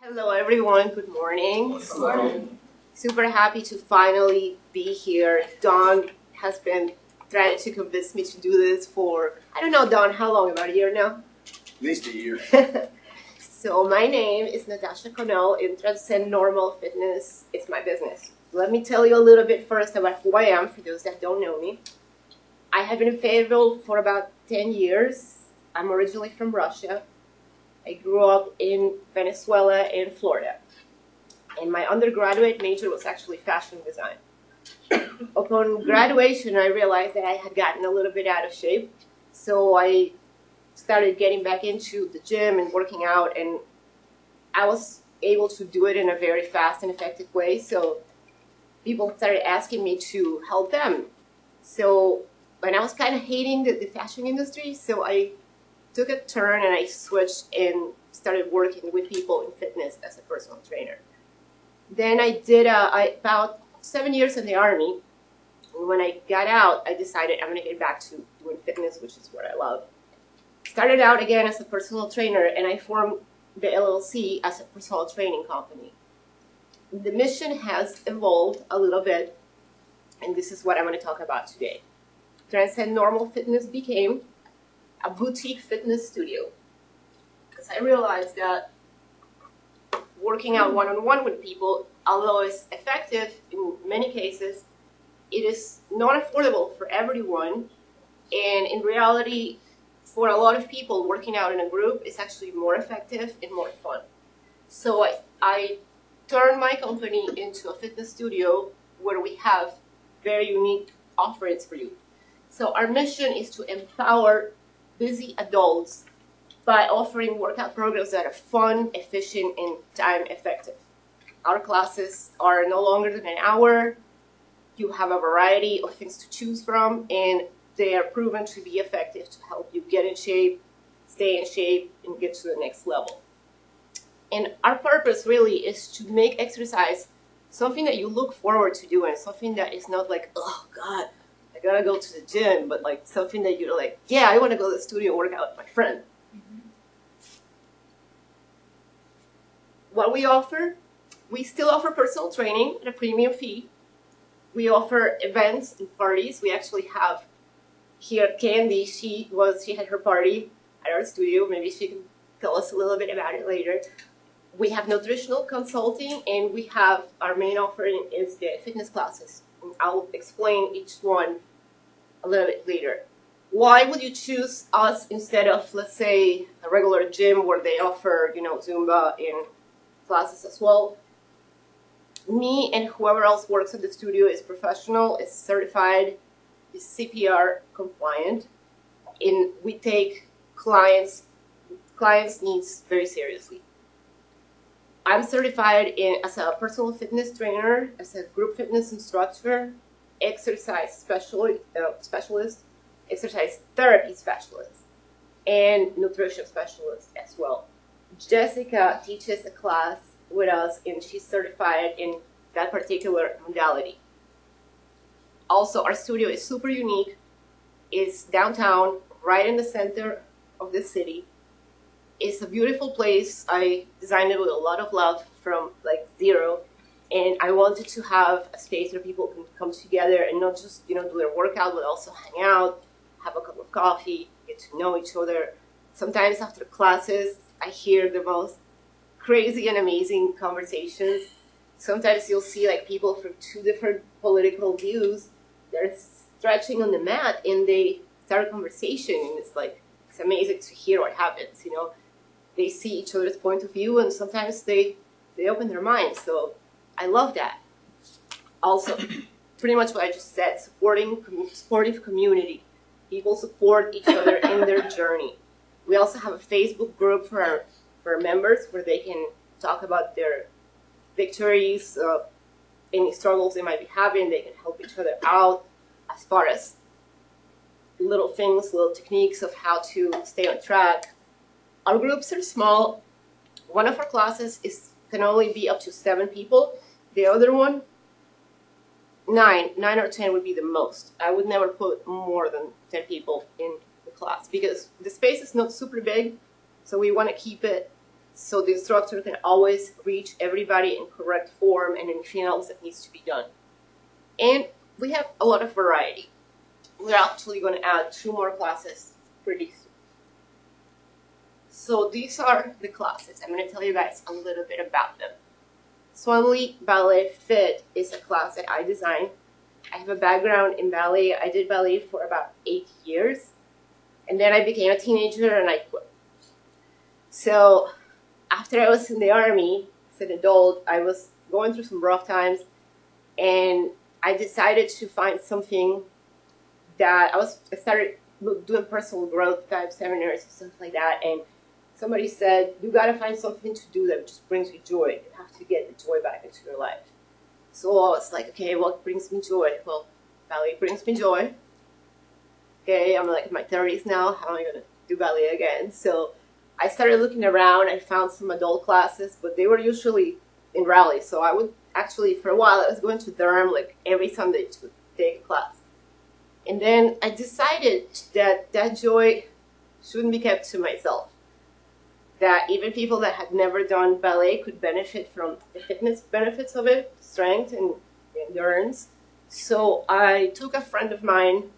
Hello everyone, good morning. Good morning. Super happy to finally be here. Dawn has been trying to convince me to do this for, I don't know, Dawn, how long? About a year now? At least a year. So my name is Natasha Connell, and Transcend Normal Fitness is my business. Let me tell you a little bit first about who I am for those that don't know me. I have been in Fayetteville for about 10 years. I'm originally from Russia. I grew up in Venezuela and Florida. And my undergraduate major was actually fashion design. Upon graduation, I realized that I had gotten a little bit out of shape. So I started getting back into the gym and working out, and I was able to do it in a very fast and effective way. So people started asking me to help them. So when I was kind of hating the fashion industry, so I took a turn and I switched and started working with people in fitness as a personal trainer. Then I did about 7 years in the Army. And when I got out, I decided I'm going to get back to doing fitness, which is what I love. Started out again as a personal trainer, and I formed the LLC as a personal training company. The mission has evolved a little bit, and this is what I'm going to talk about today. Transcend Normal Fitness became a boutique fitness studio, because I realized that working out one-on-one with people, although it's effective in many cases, it is not affordable for everyone, and in reality, for a lot of people, working out in a group is actually more effective and more fun. So I turned my company into a fitness studio where we have very unique offerings for you. So our mission is to empower busy adults by offering workout programs that are fun, efficient, and time effective. Our classes are no longer than an hour. You have a variety of things to choose from, and they are proven to be effective to help you get in shape, stay in shape, and get to the next level. And our purpose really is to make exercise something that you look forward to doing, something that is not like, oh God, I gotta go to the gym, but like something that you're like, yeah, I want to go to the studio and work out with my friend. What we offer, we still offer personal training at a premium fee. We offer events and parties. We actually have here Candy. She had her party at our studio. Maybe she can tell us a little bit about it later. We have nutritional consulting, and we have our main offering is the fitness classes. And I'll explain each one a little bit later. Why would you choose us instead of, let's say, a regular gym where they offer, Zumba and classes as well? Me and whoever else works at the studio is professional, is certified, is CPR compliant, and we take clients' needs very seriously. I'm certified as a personal fitness trainer, as a group fitness instructor, exercise specialist, exercise therapy specialist, and nutrition specialist as well. Jessica teaches a class with us, and she's certified in that particular modality. Also, our studio is super unique. It's downtown, right in the center of the city. It's a beautiful place. I designed it with a lot of love from like zero. And I wanted to have a space where people can come together and not just, do their workout, but also hang out, have a cup of coffee, get to know each other. Sometimes after classes, I hear the most crazy and amazing conversations. Sometimes you'll see like people from two different political views. They're stretching on the mat and they start a conversation, and it's amazing to hear what happens. They see each other's point of view, and sometimes they open their minds. So I love that. Also, pretty much what I just said, supportive community. People support each other in their journey. We also have a Facebook group for our members where they can talk about their victories, any struggles they might be having. They can help each other out as far as little things, little techniques of how to stay on track. Our groups are small. One of our classes can only be up to 7 people. The other one, 9 or 10 would be the most. I would never put more than 10 people in the class because the space is not super big, so we want to keep it so the instructor can always reach everybody in correct form and anything else that needs to be done. And we have a lot of variety. We're actually going to add 2 more classes pretty soon. So these are the classes. I'm going to tell you guys a little bit about them. Swanley Ballet Fit is a class that I designed. I have a background in ballet. I did ballet for about 8 years. And then I became a teenager and I quit. So after I was in the Army, as an adult, I was going through some rough times. And I decided to find something that I started doing personal growth type seminars and stuff like that. And somebody said, you got to find something to do that just brings you joy. You have to get the joy back into your life. So I was like, okay, what brings me joy? Well, ballet brings me joy. Okay, I'm like in my 30s now. How am I going to do ballet again? So I started looking around. I found some adult classes, but they were usually in Raleigh. So I would actually, for a while, I was going to Durham like every Sunday to take a class. And then I decided that that joy shouldn't be kept to myself. That even people that had never done ballet could benefit from the fitness benefits of it, strength and endurance. So I took a friend of mine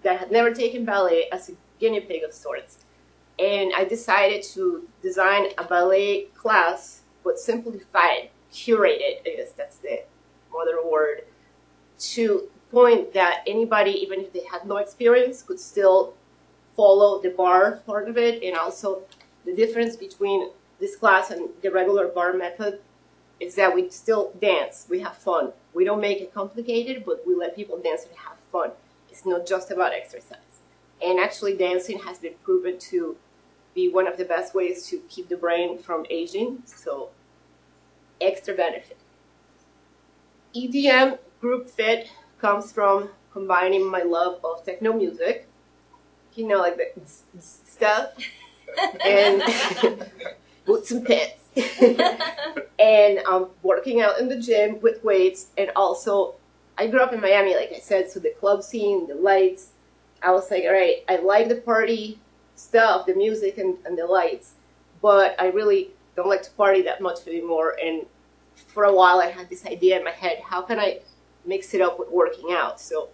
that had never taken ballet as a guinea pig of sorts. And I decided to design a ballet class, but simplified, curated, I guess that's the mother word, to the point that anybody, even if they had no experience, could still follow the bar part of it. And also the difference between this class and the regular bar method is that we still dance, we have fun. We don't make it complicated, but we let people dance and have fun. It's not just about exercise. And actually dancing has been proven to be one of the best ways to keep the brain from aging, so extra benefit. EDM group fit comes from combining my love of techno music, you know, like the stuff, and boots and pits, and working out in the gym with weights. And also I grew up in Miami, like I said, so the club scene, the lights, I was like, all right, I like the party stuff, the music and the lights, but I really don't like to party that much anymore. And for a while I had this idea in my head, how can I mix it up with working out? So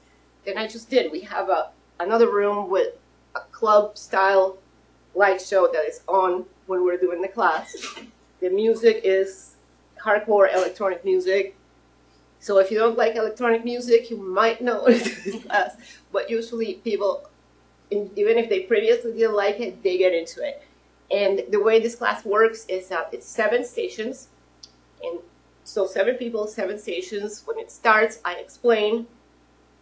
then I just did. We have another room with a club style light show that is on when we're doing the class. The music is hardcore electronic music. So if you don't like electronic music, you might not want to do this class. But usually people, even if they previously didn't like it, they get into it. And the way this class works is that it's 7 stations. And so 7 people, 7 stations. When it starts, I explain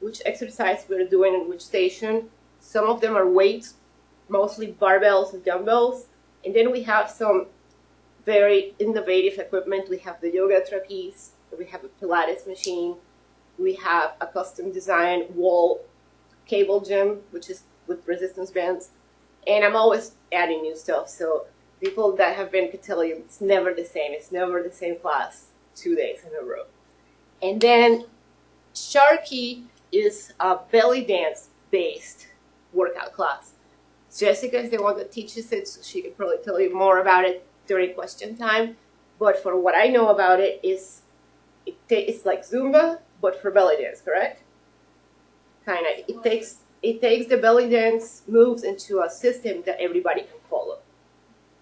which exercise we're doing in which station. Some of them are weights, mostly barbells and dumbbells. And then we have some very innovative equipment. We have the yoga trapeze. We have a Pilates machine. We have a custom design wall cable gym, which is with resistance bands. And I'm always adding new stuff. So people that have been could tell you it's never the same. It's never the same class 2 days in a row. And then Sharky is a belly dance based workout class. Jessica is the one that teaches it, so she could probably tell you more about it during question time. But for what I know about it, it's like Zumba, but for belly dance, correct? Kind of. It takes the belly dance moves into a system that everybody can follow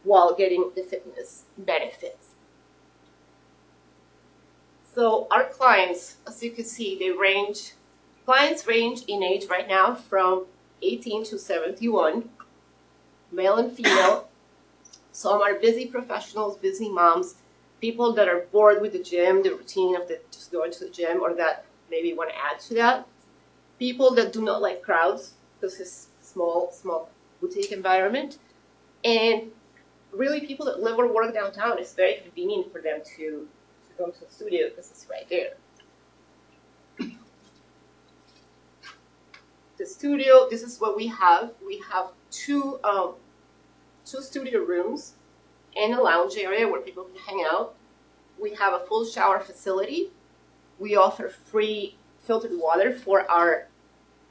while getting the fitness benefits. So our clients, as you can see, clients range in age right now from 18 to 71, male and female. Some are busy professionals, busy moms, people that are bored with the gym, the routine of just going to the gym, or that maybe want to add to that. People that do not like crowds, because it's small boutique environment. And really people that live or work downtown, it's very convenient for them to go to the studio because it's right there. The studio, this is what we have. We have two studio rooms and a lounge area where people can hang out. We have a full shower facility. We offer free filtered water for our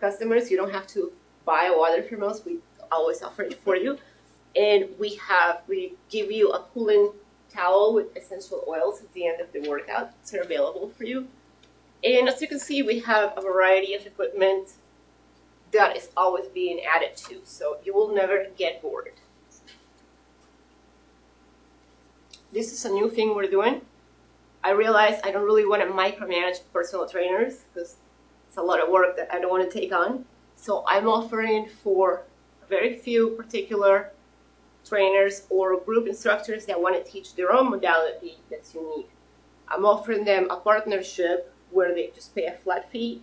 customers. You don't have to buy water from us. We always offer it for you. And we give you a cooling towel with essential oils at the end of the workout. It's available for you. And as you can see, we have a variety of equipment that is always being added to, so you will never get bored. This is a new thing we're doing. I realize I don't really want to micromanage personal trainers because it's a lot of work that I don't want to take on. So I'm offering for very few particular trainers or group instructors that want to teach their own modality that's unique. I'm offering them a partnership where they just pay a flat fee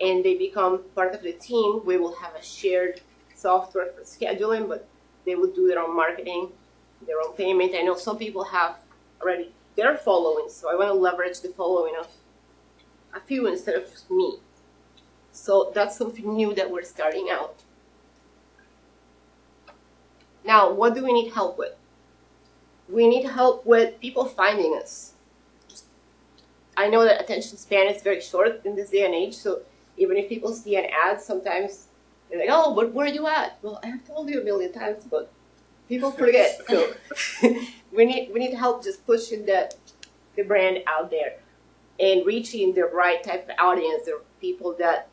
and they become part of the team. We will have a shared software for scheduling, but they will do their own marketing, their own payment. I know some people have already their following, so I want to leverage the following of a few instead of just me. So that's something new that we're starting out. Now, what do we need help with? We need help with people finding us. I know that attention span is very short in this day and age, so even if people see an ad, sometimes they're like, oh, but where are you at? Well, I have told you a million times, but people forget. So we need help just pushing the brand out there and reaching the right type of audience, the people that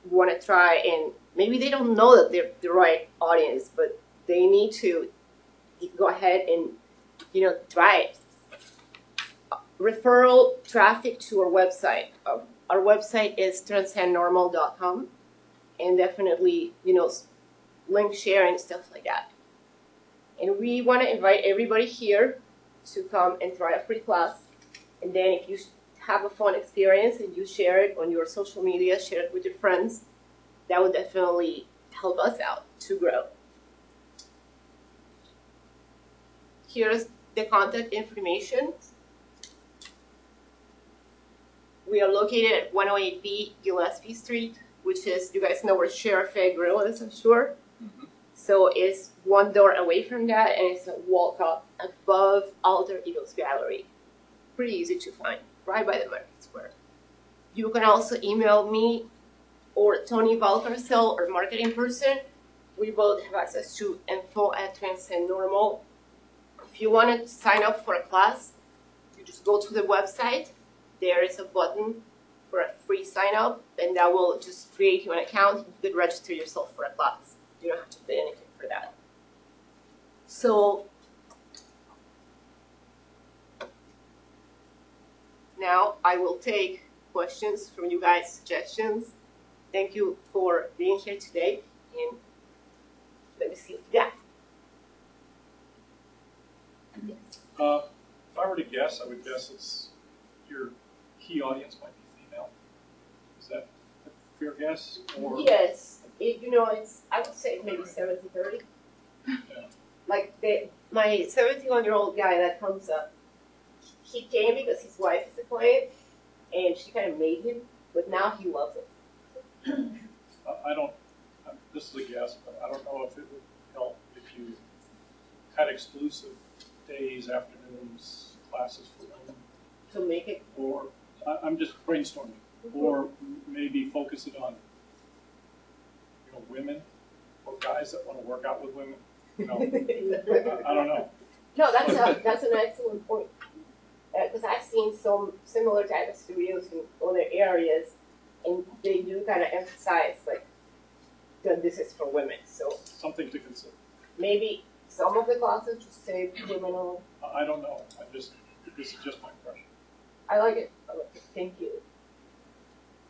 want to try, and maybe they don't know that they're the right audience, but they need to go ahead and, try it. Referral traffic to our website. Our website is transcendnormal.com, and definitely, link sharing, stuff like that. And we want to invite everybody here to come and try a free class. And then if you have a fun experience and you share it on your social media, share it with your friends, that would definitely help us out to grow. Here's the contact information. We are located at 108B Gillespie Street, which is, you guys know where Sheriff Grill is, I'm sure. Mm-hmm. So it's one door away from that, and it's a walk up above Alter Eagles Gallery. Pretty easy to find, right by the Market Square. You can also email me or Tony Valcarcel, our marketing person. We both have access to info@Transcend Normal. If you want to sign up for a class, you just go to the website. There is a button for a free sign up, and that will just create you an account. You could register yourself for a class. You don't have to pay anything for that. So now I will take questions from you guys, suggestions. Thank you for being here today, and let me see what you got. Yes. If I were to guess, I would guess it's your key audience might be female. Is that a fair guess? Or? Yes. It's, I would say maybe 70-30. Yeah. Like my 71-year-old guy that comes up, he came because his wife is a client, and she kind of made him, but now he loves it. This is a guess, but I don't know if it would help if you had exclusive days, afternoons, classes for women. To make it. Or, I'm just brainstorming, or maybe focus it on, women or guys that want to work out with women. I don't know. No, that's an excellent point. Because I've seen some similar type of studios in other areas, and they do kind of emphasize that this is for women. So something to consider. Maybe some of the classes just say women only. I don't know. This is just my impression. I like it. Thank you.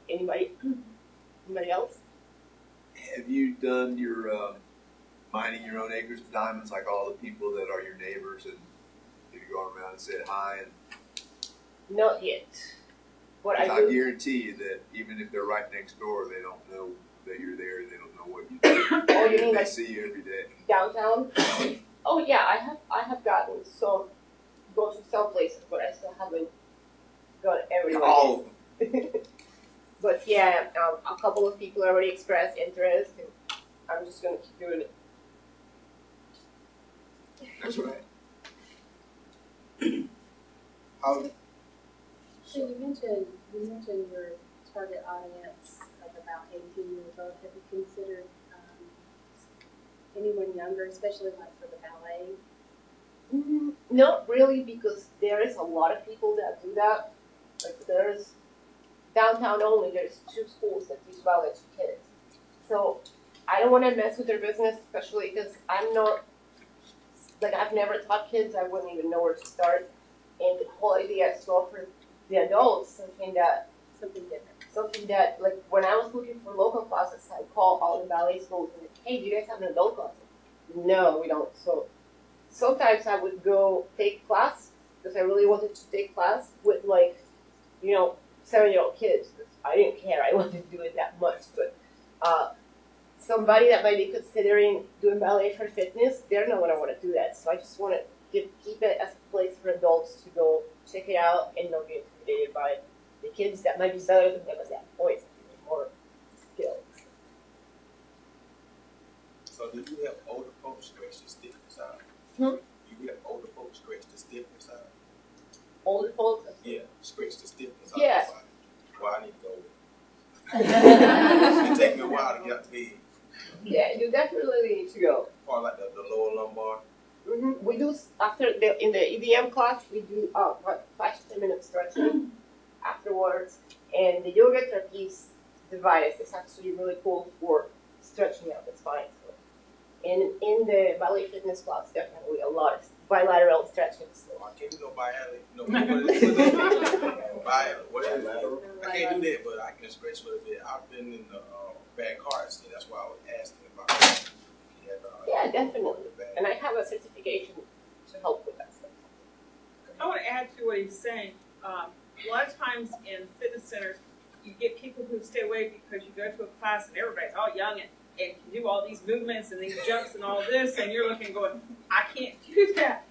Anybody else? Have you done your mining your own acres of diamonds like all the people that are your neighbors, and have you gone around and said hi? Not yet. What I guarantee you that even if they're right next door, they don't know that you're there. They don't know what you do. Oh, you mean they like see you every day. Downtown? Oh yeah, I have gotten go to some places, but I still haven't gone everywhere. All of them. But yeah, a couple of people already expressed interest, and I'm just going to keep doing it. That's right. So you mentioned your target audience of about 18 years old. Have you considered anyone younger, especially like for the ballet? Not really, because there is a lot of people that do that. Like there's downtown only. There's 2 schools that teach ballet to kids. So I don't want to mess with their business, especially because I'm not like I've never taught kids. I wouldn't even know where to start. And the whole idea is to offer the adults something different. Something that, like, when I was looking for local classes, I called all the ballet schools and like, hey, do you guys have an adult class? No, we don't. So sometimes I would go take class because I really wanted to take class with, like, 7-year-old kids. I didn't care. I wanted to do it that much. But somebody that might be considering doing ballet for fitness, they're not going to want to do that. So I just want to keep it as a place for adults to go check it out and not get intimidated by the kids that might be better than them at that point, more skilled. So do you have older folks scratch the stiffness out? Hmm? You have older folks scratch the stiffness out? Older folks? Yeah, scratch the stiffness out. Yeah. Well, I need to go with it. It take me a while to get to bed. Yeah, you definitely need to go. Or like the lower lumbar. Mm-hmm. We do, in the EDM class, we do 5 to 10 minute stretching afterwards. And the yoga trapeze device is actually really cool for stretching out the spine. So, and in the ballet fitness class, definitely a lot of bilateral stretching. So. I can't do no bilateral. No, what is it? Bilateral. What is it? I can't do that, but I can stretch a little bit. I've been in the bad car accident. That's why I was asking about that. Yeah, definitely. And I have a certification to help with that stuff. I want to add to what he's saying. A lot of times in fitness centers, you get people who stay away because you go to a class and everybody's all young and can do all these movements and these jumps and all this, and you're looking going, I can't do that.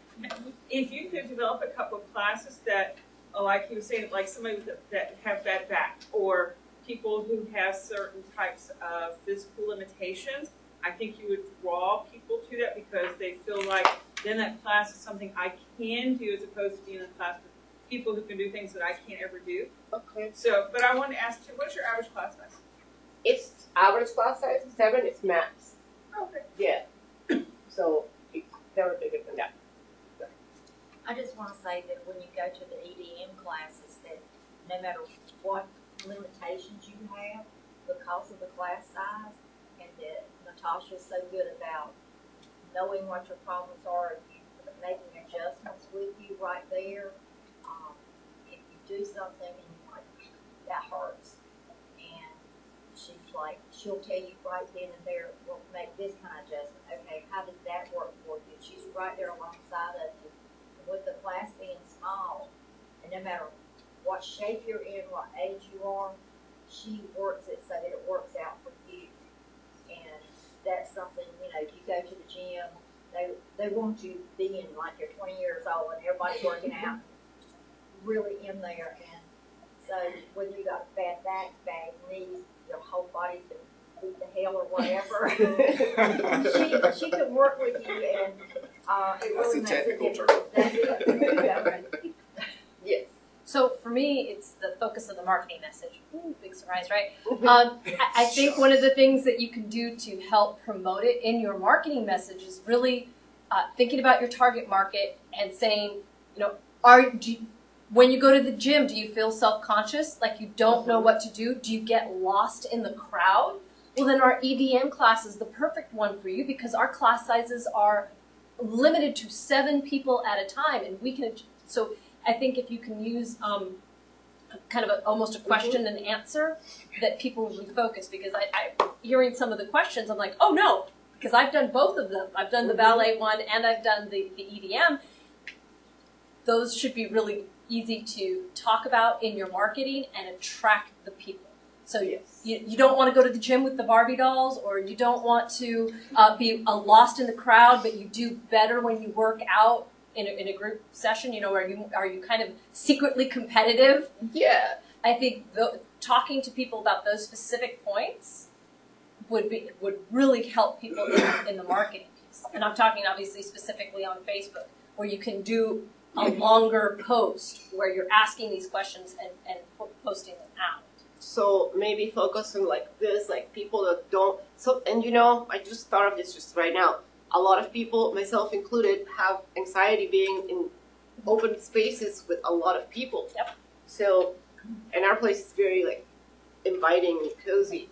If you could develop a couple of classes that, like he was saying, like somebody that have bad back or people who have certain types of physical limitations, I think you would draw people to that because they feel like then that class is something I can do as opposed to being in a class with people who can do things that I can't ever do. Okay. So, but I wanted to ask too, what's your average class size? It's average class size is 7. It's max. Okay. Yeah. So it's never bigger than that. I just want to say that when you go to the EDM classes, that no matter what limitations you have because of the class size, and that Natasha's so good about knowing what your problems are and making adjustments with you right there. If you do something and you're like, that hurts, and she's like, she'll tell you right then and there, we'll make this kind of adjustment. Okay, how did that work for you? She's right there alongside of you. With the class being small, and no matter what shape you're in, what age you are, she works it so that it works out for you. And that's something, if you go to the gym, they want you being like you're 20 years old and everybody's working out really in there. And so whether you got bad back, bad knees, your whole body's been beat to hell or whatever, she can work with you, and it really makes a difference. That's it. Yes. So for me, it's the focus of the marketing message. Ooh, big surprise, right? I think one of the things that you can do to help promote it in your marketing message is really thinking about your target market and saying, when you go to the gym, do you feel self-conscious, like you don't know what to do? Do you get lost in the crowd? Well, then our EDM class is the perfect one for you because our class sizes are limited to 7 people at a time, and we can. So I think if you can use kind of almost a question and answer, that people will be focused. Because I hearing some of the questions, I'm like, oh no, because I've done both of them. I've done the ballet one and I've done the EDM. Those should be really easy to talk about in your marketing and attract the people. So yes. you don't want to go to the gym with the Barbie dolls, or you don't want to be lost in the crowd, but you do better when you work out in a group session. Are you kind of secretly competitive? Yeah. I think talking to people about those specific points would really help people in the marketing piece. And I'm talking obviously specifically on Facebook, where you can do a longer post where you're asking these questions and posting them out So maybe focus on like this, like people that don't. So, and you know, I just thought of this just right now. A lot of people, myself included, have anxiety being in open spaces with a lot of people. Yep. So, and our place is very like inviting and cozy.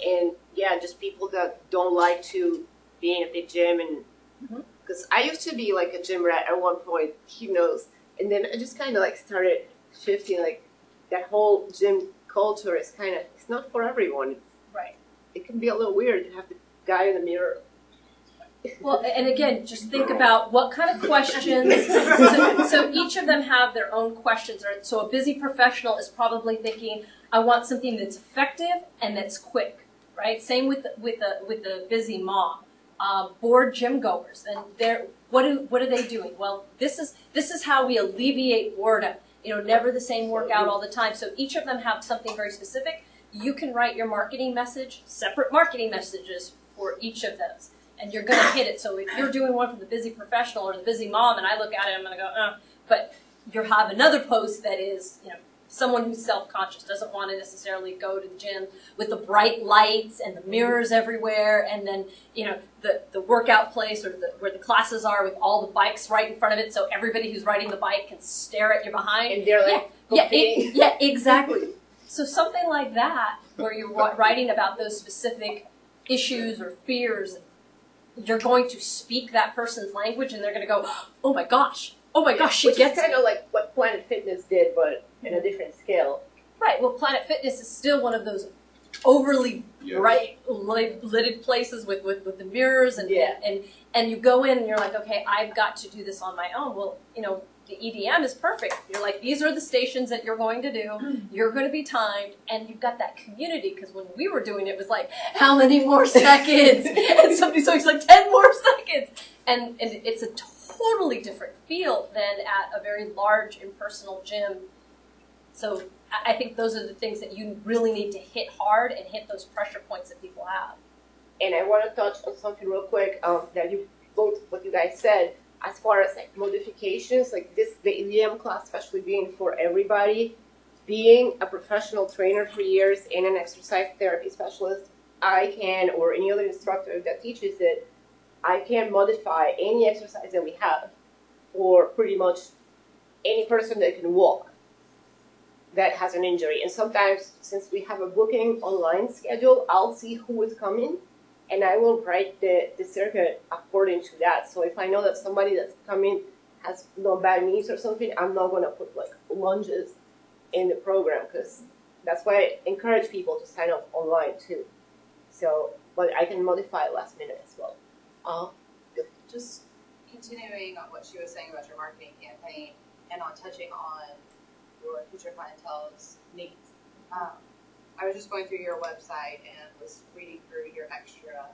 And yeah, just people that don't like to be in a big gym. And because I used to be like a gym rat at one point, he knows. And then I just kind of like started shifting, like that whole gym culture is kind of, it's not for everyone. It's, Right. it can be a little weird to have the guy in the mirror. Well, and again, just think about what kind of questions. So each of them have their own questions. So a busy professional is probably thinking, I want something that's effective and that's quick, right? Same with the busy mom. Bored gym goers, and what are they doing? Well, this is how we alleviate boredom. You know, never the same workout all the time. So each of them have something very specific. You can write your marketing message, separate marketing messages for each of those, and you're going to hit it. So if you're doing one for the busy professional or the busy mom, and I look at it, I'm going to go, but you'll have another post that is, you know, someone who's self-conscious, doesn't want to necessarily go to the gym with the bright lights and the mirrors everywhere, and then, you know, the workout place or where the classes are with all the bikes right in front of it, so everybody who's riding the bike can stare at you behind. And they're like, yeah, exactly. So something like that, where you're writing about those specific issues or fears, you're going to speak that person's language, and they're going to go, oh my gosh, she which gets is kind of like what Planet Fitness did, but in a different scale. Right. Well, Planet Fitness is still one of those overly bright lighted places with the mirrors and you go in and you're like, okay, I've got to do this on my own. Well, you know, the EDM is perfect. You're like, these are the stations that you're going to do. You're going to be timed, and you've got that community. Because when we were doing it, it was like, how many more seconds? And somebody's always like, 10 more seconds. And it's a totally different feel than at a very large impersonal gym. So I think those are the things that you really need to hit hard and hit those pressure points that people have. And I want to touch on something real quick that you both, what you guys said, as far as like modifications, like this, the EDM class, especially being for everybody, being a professional trainer for years and an exercise therapy specialist, I can, or any other instructor that teaches it, I can modify any exercise that we have for pretty much any person that can walk that has an injury. And sometimes, since we have a booking online schedule, I'll see who is coming, and I will write the circuit according to that. So if I know that somebody that's coming has no bad knees or something, I'm not going to put like lunges in the program, because that's why I encourage people to sign up online too. So, but I can modify last minute as well. Just continuing on what she was saying about your marketing campaign and on touching on your future clientele's needs. I was just going through your website and was reading through your extra.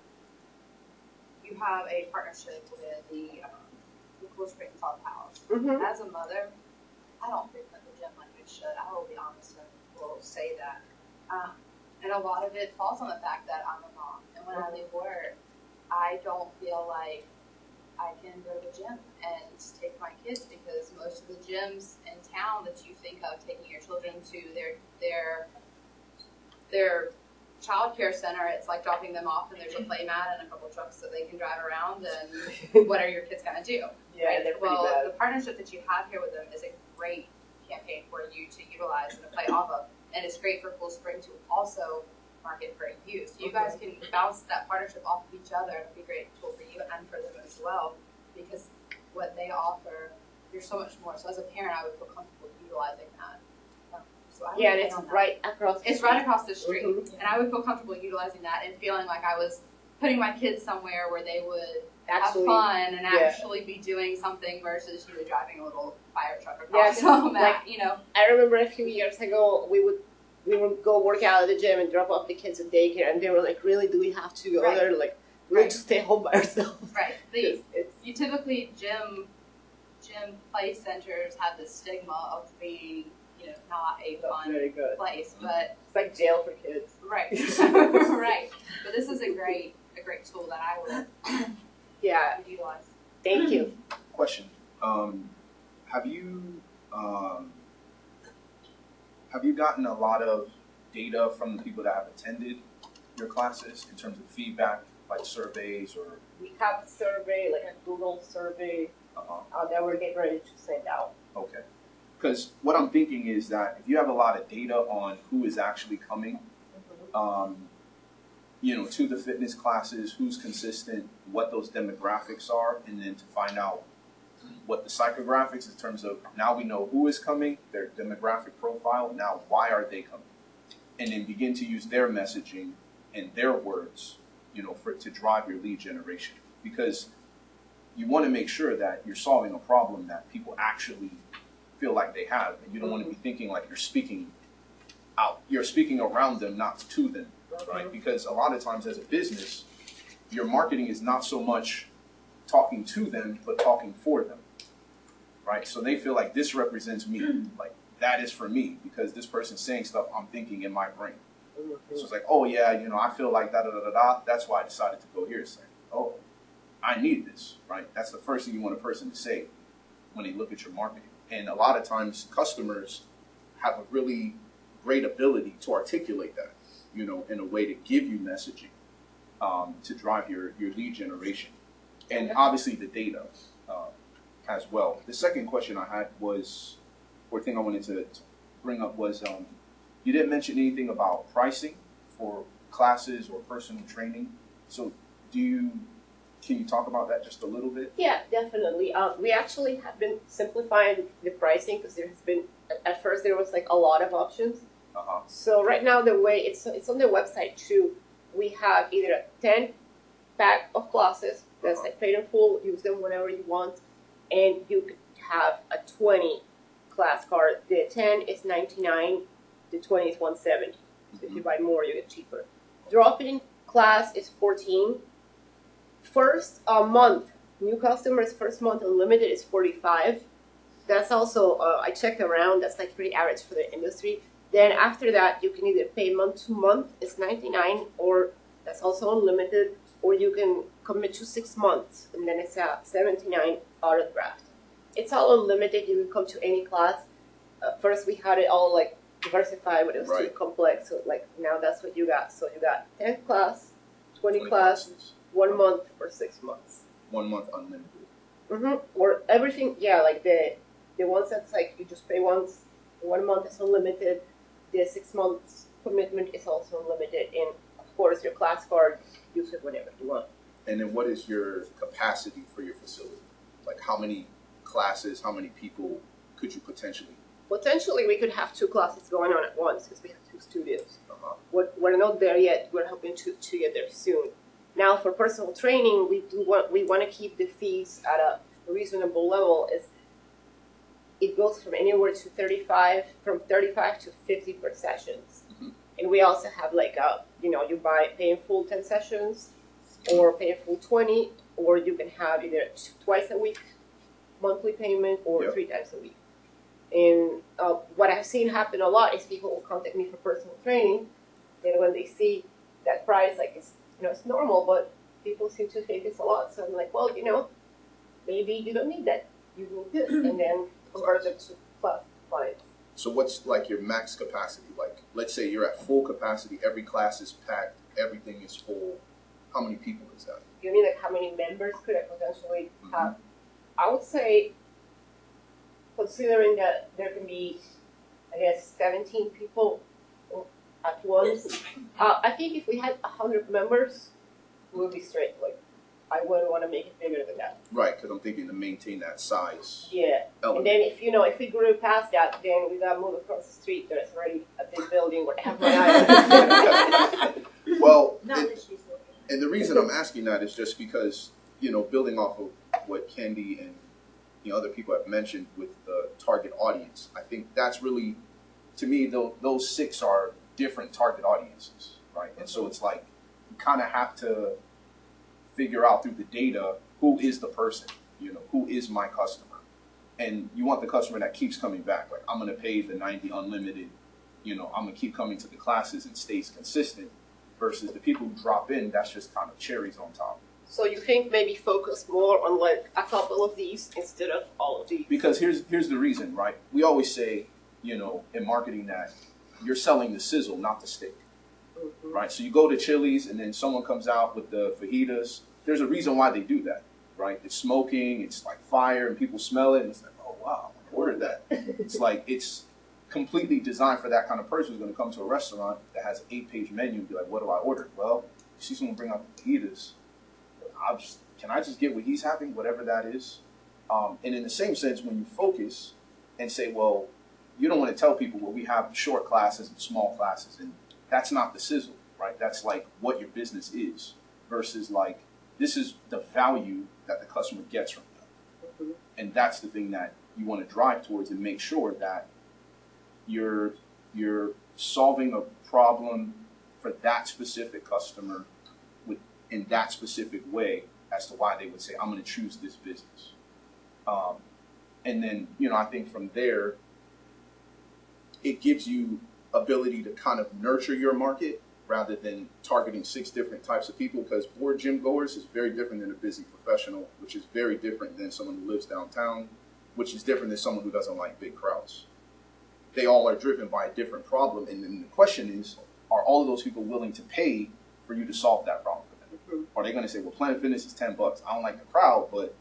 You have a partnership with the Cool Spring Clubhouse. Mm-hmm. As a mother, I don't frequent the gym like I should. I will be honest and will say that. And a lot of it falls on the fact that I'm a mom. And when I leave work, I don't feel like I can go to the gym and take my kids, because most of the gyms in town that you think of taking your children to their child care center, it's like dropping them off and there's a play mat and a couple trucks so they can drive around, and what are your kids going to do? Yeah, right? they're pretty well, bad. the partnership that you have here with them is a great campaign for you to utilize and to play off of, and it's great for Cool Spring to also market for you. So you guys can bounce that partnership off of each other. It'll be a great tool for you and for them as well, because what they offer, there's so much more. So as a parent, I would feel comfortable utilizing that. So I Yeah, and it's right across the It's street. right across the street. Mhm. And I would feel comfortable utilizing that and feeling like I was putting my kids somewhere where they would Actually, have fun and yeah. actually be doing something versus driving a little fire truck Yeah, across some like- you know. I remember a few years ago, we would go work out at the gym and drop off the kids at daycare, and they were like, really, do we have to go Right. there? Like, we'll Right. just stay home by ourselves. Right. It's You typically gym play centers have the stigma of being, not a not fun very good. place, but It's like jail for kids. right, right. But this is a great tool that I would Yeah, utilize. thank you. Question: have you gotten a lot of data from the people that have attended your classes in terms of feedback, like surveys or? We have a survey, like a Google survey, that we're getting ready to send out. Okay. Because what I'm thinking is that if you have a lot of data on who is actually coming, you know, to the fitness classes, who's consistent, what those demographics are, and then to find out what the psychographics in terms of, now we know who is coming, their demographic profile, now why are they coming? And then begin to use their messaging and their words, you know, to drive your lead generation. Because you want to make sure that you're solving a problem that people actually feel like they have, and you don't want to be thinking like you're speaking out. You're speaking around them, not to them, right? Because a lot of times as a business, your marketing is not so much talking to them, but talking for them, right? So they feel like this represents me, like that is for me, because this person's saying stuff I'm thinking in my brain. So it's like, oh yeah, you know, I feel like da da da da da. That's why I decided to go here. It's like, oh, I need this, right? That's the first thing you want a person to say when they look at your marketing. And a lot of times customers have a really great ability to articulate that, you know, in a way to give you messaging to drive your lead generation. And obviously the data as well. The second question I had was, or thing I wanted to bring up was, you didn't mention anything about pricing for classes or personal training. So can you talk about that just a little bit? Yeah, definitely. We actually have been simplifying the pricing because there has been, at first there was like a lot of options. So right now the way it's on the website too, we have either a 10-pack of classes that's like paid in full, use them whenever you want, and you could have a 20 class card. The 10 is $99, the 20 is $170. So if you buy more, you get cheaper. Drop-in class is $14. First month, new customers, first month unlimited is $45. That's also, I checked around, that's like pretty average for the industry. Then after that, you can either pay month to month, it's $99, or that's also unlimited, or you can commit to 6 months, and then it's a $79 auto draft. It's all unlimited, you can come to any class. First we had it all like diversified, but it was too complex, so like now that's what you got. So you got 10 class, 20 class, 1 month, or 6 months. 1 month unlimited. Or everything, yeah, like the ones that's like you just pay once, 1 month is unlimited, the 6 months commitment is also unlimited, and of course your class card, use it whenever you want. And then what is your capacity for your facility? Like how many classes, how many people could you potentially? Potentially we could have 2 classes going on at once because we have 2 studios. We're not there yet, we're hoping to get there soon. Now for personal training, we want to keep the fees at a reasonable level. It goes from anywhere to 35 to 50 per sessions. And we also have like you pay in full 10 sessions, or pay in full 20, or you can have either twice a week monthly payment or 3 times a week. And what I've seen happen a lot is people will contact me for personal training. Then when they see that price, like it's normal, but people seem to think it's a lot. So I'm like, well, maybe you don't need that. You need this, and then convert them to class clients. So what's like your max capacity? Like, let's say you're at full capacity, every class is packed, everything is full. How many people is that? You mean like how many members could I potentially have? I would say, considering that there can be, I guess, 17 people at once, I think if we had 100 members, we would be straight. Like, I wouldn't want to make it bigger than that. Right, because I'm thinking to maintain that size. Yeah. element. And then if we grew past that, then we got to move across the street. There's already a big building where I have my eye. Well, Not that she's looking. and the reason I'm asking that is just because, building off of what Candy and other people have mentioned with the target audience, I think that's really, to me, those 6 are different target audiences, right? And so it's like you kind of have to figure out through the data who is the person, who is my customer. And you want the customer that keeps coming back. Like, I'm going to pay the 90 unlimited, I'm going to keep coming to the classes and stays consistent, versus the people who drop in, that's just kind of cherries on top. So you think maybe focus more on like a couple of these instead of all of these? Because here's the reason, right? We always say, in marketing that you're selling the sizzle, not the steak, right? So you go to Chili's and then someone comes out with the fajitas. There's a reason why they do that, right? It's smoking, it's like fire, and people smell it, and it's like, oh wow, I ordered that. It's like, it's completely designed for that kind of person who's going to come to a restaurant that has an 8-page menu and be like, what do I order? Well, you see someone bring out the fajitas, can I just get what he's having, whatever that is? And in the same sense, when you focus and say, well, you don't want to tell people, well, we have short classes and small classes, and that's not the sizzle, right? That's like what your business is versus like, this is the value that the customer gets from that. And that's the thing that you want to drive towards and make sure that you're solving a problem for that specific customer in that specific way as to why they would say, I'm going to choose this business. And then, I think from there, it gives you ability to kind of nurture your market rather than targeting 6 different types of people, because bored gym goers is very different than a busy professional, which is very different than someone who lives downtown, which is different than someone who doesn't like big crowds. They all are driven by a different problem. And then the question is, are all of those people willing to pay for you to solve that problem for them? Are they going to say, well, Planet Fitness is $10. I don't like the crowd, but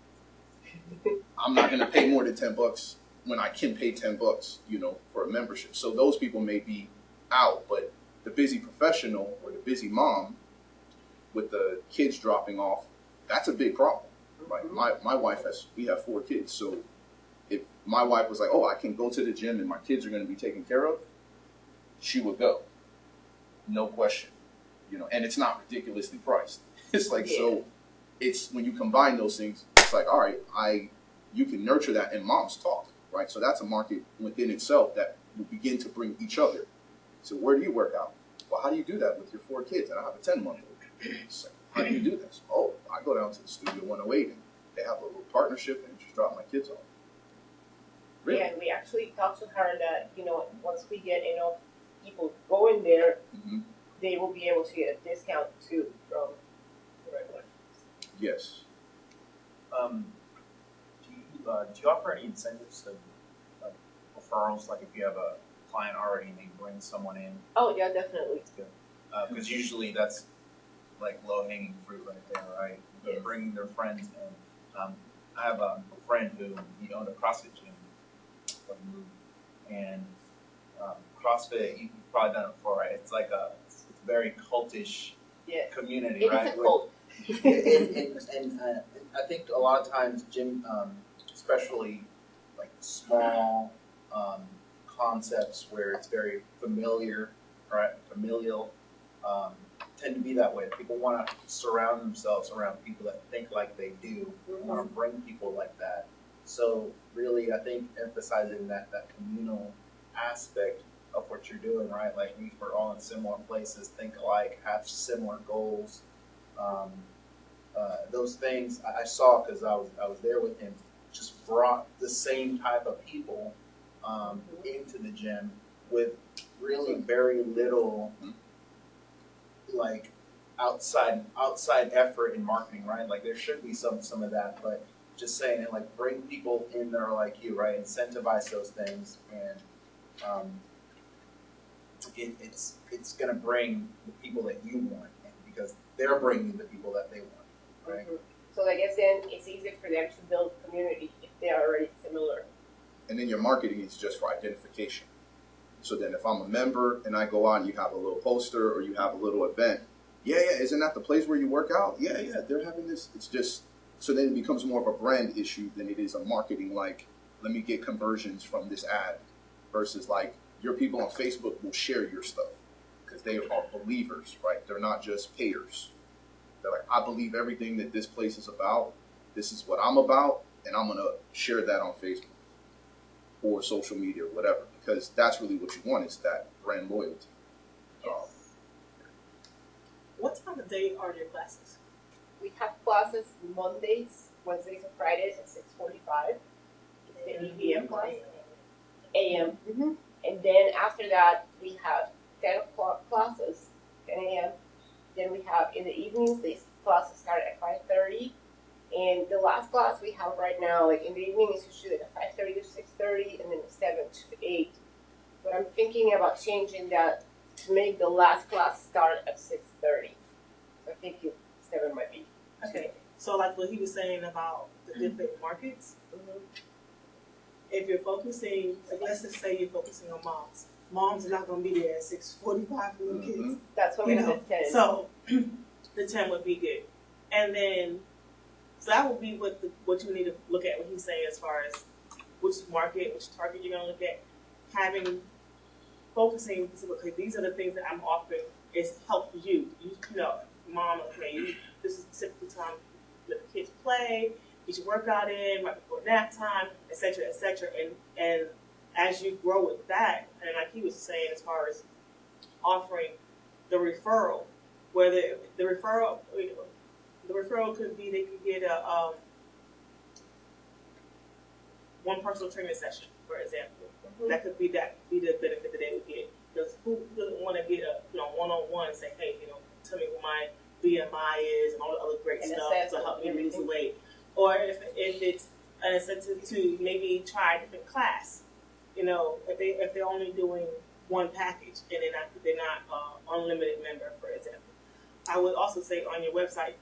I'm not going to pay more than $10 when I can pay $10, for a membership. So those people may be out, but the busy professional or the busy mom with the kids dropping off, that's a big problem. Right? My wife we have 4 kids. So if my wife was like, oh, I can go to the gym and my kids are going to be taken care of, she would go. No question. And it's not ridiculously priced. It's like, so it's when you combine those things, it's like, all right, you can nurture that, and moms talk, right? So that's a market within itself that will begin to bring each other. So where do you work out? Well, how do you do that with your 4 kids? And I have a 10-month-old. Like, how do you do this? Oh, I go down to the Studio 108 and they have a little partnership and just drop my kids off. Really? Yeah, and we actually talked to her that, once we get enough people going there, they will be able to get a discount too from the regular. Yes. Do you offer any incentives to like referrals? Like if you have a client already and they bring someone in? Oh yeah, definitely. Because usually that's like low hanging fruit right there, right? They're bringing their friends in. I have a friend who he owned a CrossFit gym, and CrossFit, you've probably done it before, right? It's like it's a very cultish community, right? It is a cult. and I think a lot of times gym, especially like small concepts where it's very familiar, right? Familial, tend to be that way. People want to surround themselves around people that think like they do, want to bring people like that. So really, I think emphasizing that communal aspect of what you're doing, right? Like we're all in similar places, think alike, have similar goals. Those things I saw because I was there with him, just brought the same type of people into the gym with really very little like outside effort in marketing, right? Like there should be some of that, but just saying it, like bring people in that are like you, right? Incentivize those things, and it's gonna bring the people that you want, because they're bringing the people that they want, right? So I guess then it's easier for them to build community if they are already similar. And then your marketing is just for identification. So then if I'm a member and I go out and you have a little poster or you have a little event, isn't that the place where you work out? Yeah, they're having this. It's just, so then it becomes more of a brand issue than it is a marketing, like, let me get conversions from this ad, versus like your people on Facebook will share your stuff because they are believers, right? They're not just payers. They're like, I believe everything that this place is about. This is what I'm about, and I'm going to share that on Facebook or social media or whatever, because that's really what you want, is that brand loyalty. What time of day are your classes? We have classes Mondays, Wednesdays, and Fridays at 6:45. It's the EPM class. AM. And then after that, we have 10 o'clock classes, 10 a.m. Then we have in the evenings, these classes start at 5:30. And the last class we have right now, like in the evening, is usually like a 5:30 to 6:30, and then 7 to 8. But I'm thinking about changing that to make the last class start at 6:30. So I think 7 might be. Okay, so like what he was saying about the different markets, if you're focusing, like let's just say you're focusing on moms. Moms are not going to be there at 6:45 for the kids. That's what we said 10. So the 10 would be good. And then, so that would be what you need to look at, what he's saying as far as which market, which target you're going to look at. Focusing, okay, these are the things that I'm offering is help for you. You know, mom, okay, this is typically time to let the kids play, get your workout in, right before nap time, et cetera, and as you grow with that, and like he was saying as far as offering the referral, whether the referral could be they could get a one personal training session, for example. That could be the benefit that they would get. Because who doesn't want to get a one-on-one, say, hey, tell me what my BMI is and all the other great stuff to help me lose the weight. Or if it's an incentive to maybe try a different class, if they're only doing one package and they're not unlimited member, for example. I would also say on your website,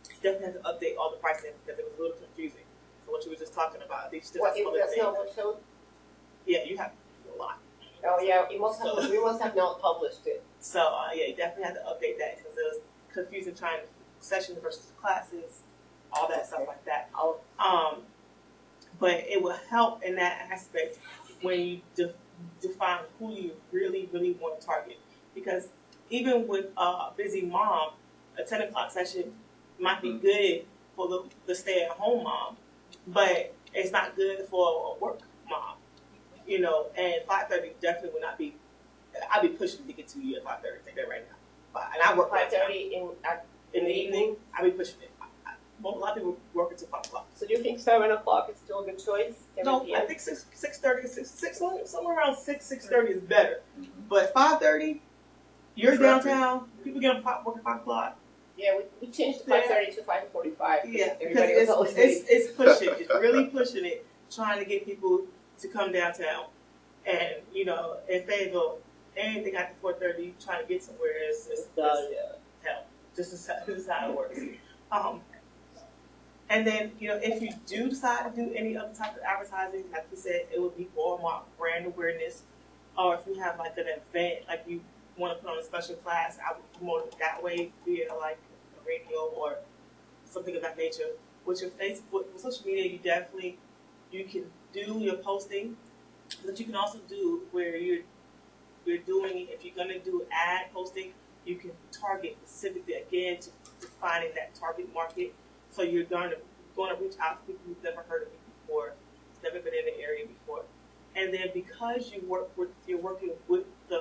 you definitely have to update all the pricing because it was a little confusing. So what you were just talking about, they still have some other things. Yeah, you have a lot. Oh yeah, we must have not published it. So yeah, you definitely have to update that because it was confusing trying sessions versus classes, all that stuff like that. But it will help in that aspect when you define who you really, really want to target. Because even with a busy mom, a 10 o'clock session might be good for the stay-at-home mom, but it's not good for a work mom. And 5:30 definitely would not be. I'd be pushing to get to you at 5:30. Take that right now. And I work 5:30 in the evening. I'd be pushing it. A lot of people work until 5 o'clock. So do you think 7 o'clock is still a good choice? No, I think 6:30, somewhere around 6:30 is better. But 5:30, you're downtown. People get up work at 5 o'clock. Yeah, we changed 5:30 to 5:45. Yeah, because it's pushing. It's really pushing it, trying to get people to come downtown. And, in Fayetteville, anything after 4:30, trying to get somewhere is hell. This is how it works. And then, if you do decide to do any other type of advertising, like you said, it would be more brand awareness. Or if you have like an event, like you want to put on a special class, I would promote it that way via like a radio or something of that nature. With your Facebook, with social media, you can do your posting, but you can also do where you're doing, if you're going to do ad posting, you can target specifically again to defining that target market. So you're going to reach out to people who've never heard of you before, never been in the area before. And then because you're working with the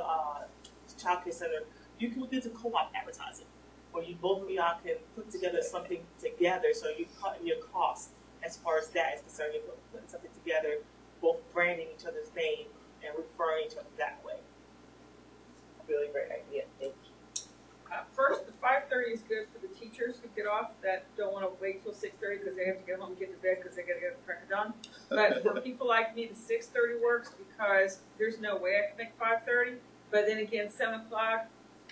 child care center, you can look into co-op advertising, where both of y'all can put together something together, so you cut your costs as far as that is concerned. You're putting something together, both branding each other's name and referring each other that way. Really great idea. Thank you. First, the 5:30 is good for the teachers who get off that don't want to wait till 6:30 because they have to get home and get to bed because they got to get the cracker done. But for people like me, the 6:30 works because there's no way I can make 5:30. But then again, 7 o'clock,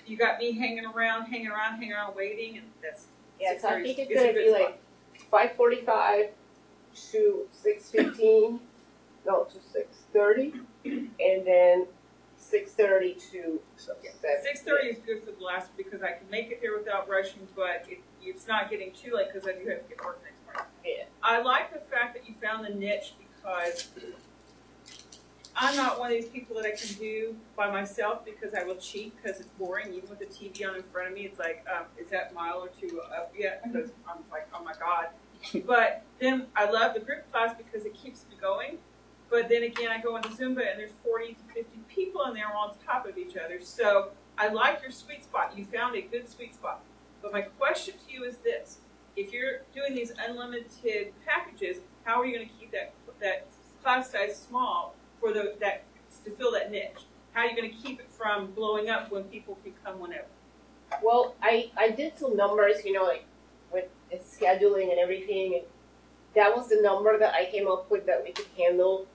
you got me hanging around, waiting, and that's. Yeah, so I think it's going to be like 5:45 to 6:15, no, to 6:30, and then 6:30 to 7. 6:30 is good for the last because I can make it there without rushing, but it's not getting too late because I do have to get to work next morning. Yeah. I like the fact that you found the niche because I'm not one of these people that I can do by myself because I will cheat because it's boring. Even with the TV on in front of me, it's like, is that mile or two up yet? Because I'm like, oh my God. But then I love the group class because it keeps me going. But then again, I go into Zumba and there's 40 to 50 people in there all on top of each other. So I like your sweet spot. You found a good sweet spot. But my question to you is this. If you're doing these unlimited packages, how are you going to keep that class size small for to fill that niche? How are you going to keep it from blowing up when people can come whenever? Well, I did some numbers, like with scheduling and everything, and that was the number that I came up with that we could handle.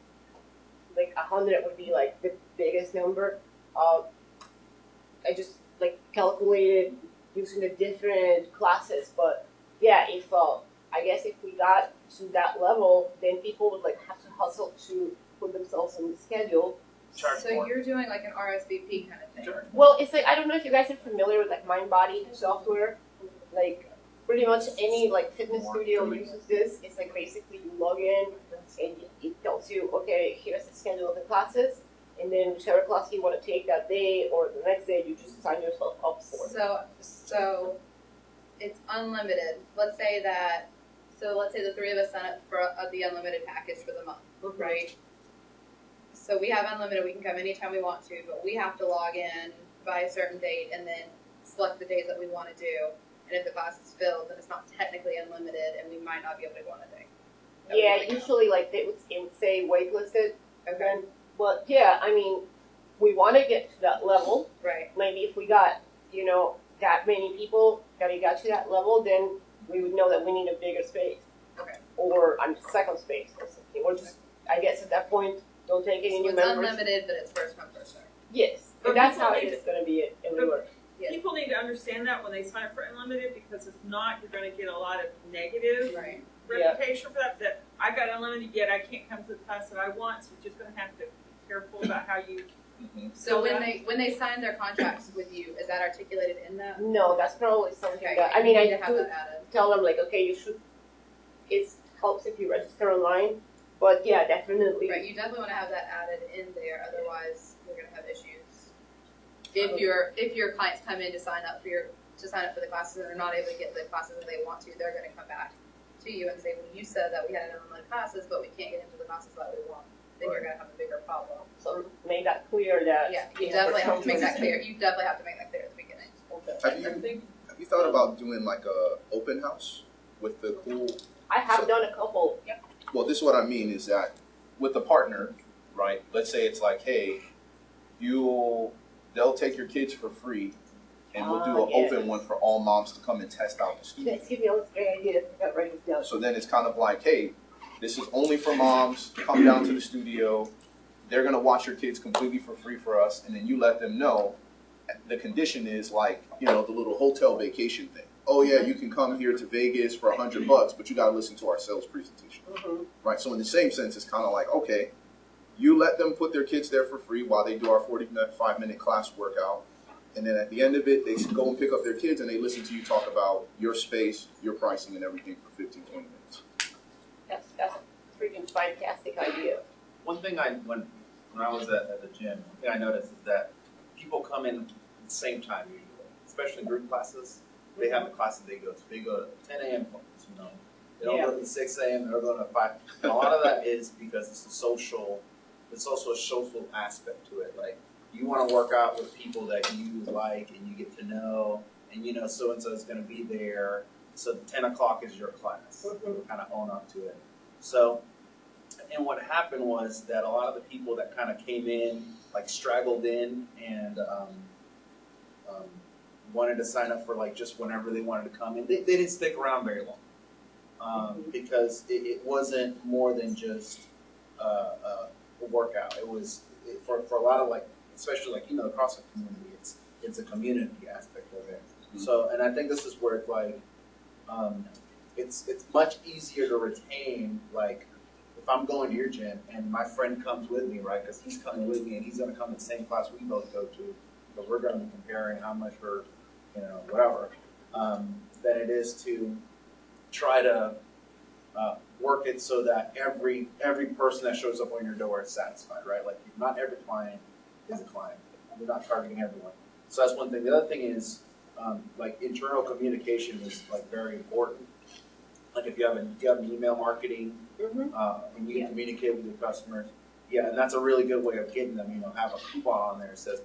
Like 100 would be like the biggest number. I just like calculated using the different classes, but yeah, if I guess if we got to that level, then people would like have to hustle to put themselves on the schedule. So you're doing like an RSVP kind of thing. Sure. Well, it's like I don't know if you guys are familiar with like MindBody software. Like pretty much any like fitness studio uses this. It's like basically you log in and it tells you, okay, here's the schedule of the classes, and then whichever class you want to take that day or the next day, you just sign yourself up for. So it's unlimited. Let's say the three of us sign up for the unlimited package for the month, right? So we have unlimited. We can come anytime we want to, but we have to log in by a certain date and then select the days that we want to do. And if the class is filled, then it's not technically unlimited, and we might not be able to go on a day. Yeah, usually like it would say waitlisted. Okay. But yeah, I mean, we want to get to that level. Right. Maybe if we got, that many people that we got to that level, then we would know that we need a bigger space. Okay. Or second space or something. Or just, I guess at that point, don't take any new it's members. Unlimited, but it's first come, first served. Yes. But And that's people how it need is going to be everywhere. Yeah. People need to understand that when they sign up for unlimited, because if not, you're going to get a lot of negative Right. reputation for that. That I got unlimited, yet I can't come to the class that I want. So you're just going to have to be careful about how you. So when they sign their contracts with you, is that articulated in that? No, that's probably something Okay. that, I mean, you I need to have do that added. tell them, like, okay, you should, it helps if you register online. But yeah, definitely. Right, you definitely want to have that added in there, otherwise you're going to have issues. If your clients come in to sign up for the classes and are not able to get the classes that they want to, they're going to come back to you and say, well, you said that we had unlimited classes, but we can't get into the classes that we want. Then you're going to have a bigger problem. So make that clear that. Yeah, you definitely have to make that clear. You definitely have to make that clear at the beginning. Okay. Have you thought about doing like a open house with the cool? I have done a couple. Yep. Well, this is what I mean is that with the partner, right? Let's say it's like, hey, they'll take your kids for free, and we'll do an open one for all moms to come and test out the studio. Yes, give me all this great ideas. I got ready to go. So then it's kind of like, hey, this is only for moms. Come down to the studio. They're gonna watch your kids completely for free for us, and then you let them know. The condition is like, the little hotel vacation thing. Oh yeah, you can come here to Vegas for $100, but you gotta listen to our sales presentation, right? So in the same sense, it's kind of like, okay, you let them put their kids there for free while they do our 45-minute class workout, and then at the end of it, they go and pick up their kids and they listen to you talk about your space, your pricing, and everything for 15, 20 minutes. That's a freaking fantastic idea. One thing when I was at the gym, one thing I noticed is that people come in at the same time usually, especially group classes. They have the classes they go to. They go to 10 a.m. classes, They don't go to 6 a.m. They're going to 5. And a lot of that is because it's also a social aspect to it. Like, you want to work out with people that you like and you get to know, and so-and-so is going to be there. So 10 o'clock is your class. Kind of own up to it. So, and what happened was that a lot of the people that kind of came in, like straggled in and wanted to sign up for like just whenever they wanted to come in, they didn't stick around very long because it wasn't more than just a workout. It was for a lot of especially the CrossFit community, it's a community aspect of it. So, and I think this is where it's like it's much easier to retain if I'm going to your gym and my friend comes with me, right? Because he's coming with me and he's going to come to the same class we both go to, but we're going to be comparing how much we're, whatever, than it is to try to work it so that every person that shows up on your door is satisfied, right? Like, not every client is a client. You're not targeting everyone. So that's one thing. The other thing is, internal communication is very important. Like if you have an email marketing, and you communicate with your customers, and that's a really good way of getting them. Have a coupon on there that says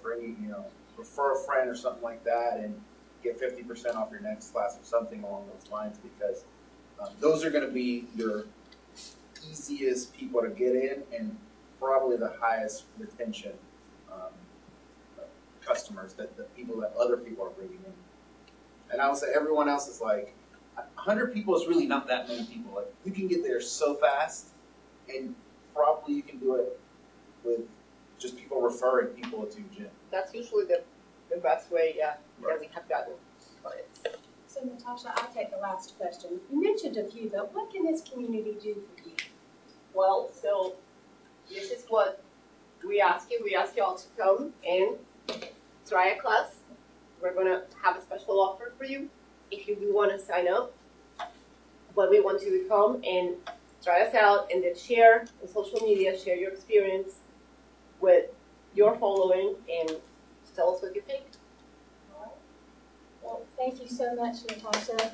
refer a friend or something like that, and get 50% off your next class or something along those lines, because those are going to be your easiest people to get in and probably the highest retention customers, the people that other people are bringing in. And I would say everyone else is 100 people is really not that many people. You can get there so fast, and probably you can do it with just people referring people to Jim. That's usually the best way, that we have gotten clients. So Natasha, I'll take the last question. You mentioned a few, but what can this community do for you? Well, so this is what we ask you. We ask you all to come and try a class. We're going to have a special offer for you if you do want to sign up. But we want you to come and try us out and then share on social media, share your experience with your following and tell us what you think. All right. Well, thank you so much, Natasha.